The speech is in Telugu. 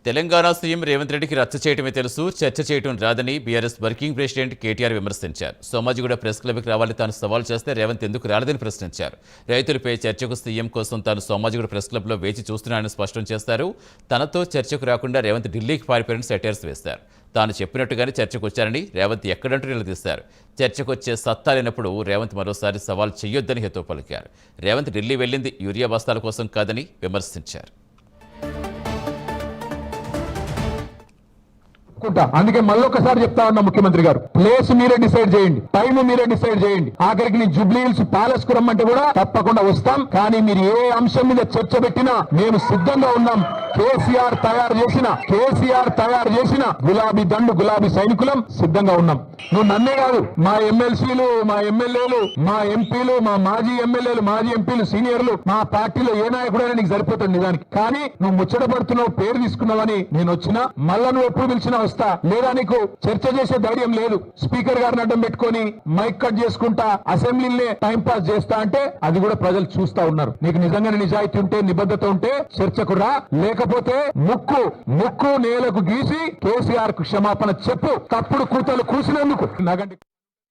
తెలంగాణ సీఎం రేవంత్ రెడ్డికి రచ్చ చేయటమే తెలుసు, చర్చ చేయటం రాదని బీఆర్ఎస్ వర్కింగ్ ప్రెసిడెంట్ కేటీఆర్ విమర్శించారు. సోమాజిగూడ ప్రెస్ క్లబ్కి రావాలని తాను సవాల్ చేస్తే రేవంత్ ఎందుకు రాలేదని ప్రశ్నించారు. రైతులపై చర్చకు సీఎం కోసం తాను సోమాజిగూడ ప్రెస్ క్లబ్లో వేచి చూస్తున్నానని స్పష్టం చేస్తారు. తనతో చర్చకు రాకుండా రేవంత్ ఢిల్లీకి పారిపోయారని సెటైర్స్ వేశారు. తాను చెప్పినట్టుగానే చర్చకు వచ్చారని రేవంత్ ఎక్కడంటూ నిలదీశారు. చర్చకు వచ్చే సత్తా లేనప్పుడు రేవంత్ మరోసారి సవాల్ చేయొద్దని హితవు పలికారు. రేవంత్ ఢిల్లీ వెళ్లింది యూరియా బస్తాల కోసం కాదని విమర్శించారు. అందుకే మళ్ళొకసారి చెప్తా ఉన్నా, ముఖ్యమంత్రి గారు ప్లేస్ మీరే డిసైడ్ చేయండి, టైం మీరే డిసైడ్ చేయండి. ఆఖరికి నీ జూబ్లీ హిల్స్ ప్యాలెస్ కు రమ్మంటే కూడా తప్పకుండా వస్తాం. కానీ మీరు ఏ అంశం మీద చర్చ పెట్టినా మేము సిద్ధంగా ఉన్నాం. కేసీఆర్ తయారు చేసిన గులాబీ దండు గులాబీ సైనికులం సిద్ధంగా ఉన్నాం. నువ్వు నన్నే కాదు, మా ఎమ్మెల్సీలు, మా ఎమ్మెల్యేలు, మా ఎంపీలు, మా మాజీ ఎమ్మెల్యేలు, మాజీ ఎంపీలు, సీనియర్లు, మా పార్టీలో ఏ నాయకుడైనా నీకు సరిపోతుంది నిజానికి. కానీ నువ్వు ముచ్చట పడుతున్నావు, పేరు తీసుకున్నావని నేను వచ్చినా మళ్ళా నువ్వు ఎప్పుడు పిలిచినా వస్తా. లేదా నీకు చర్చ చేసే ధైర్యం లేదు, స్పీకర్ గారిని అడ్డం పెట్టుకొని మైక్ కట్ చేసుకుంటా అసెంబ్లీనే టైం పాస్ చేస్తా అంటే అది కూడా ప్రజలు చూస్తా ఉన్నారు. నీకు నిజంగానే నిజాయితీ ఉంటే, నిబద్ధత ఉంటే చర్చకు రా. లేకపోతే ముక్కు నేలకు గీసి కేసీఆర్ కు క్షమాపణ చెప్పు. తప్పుడు కూతలు కూసినందుకు నాకంటే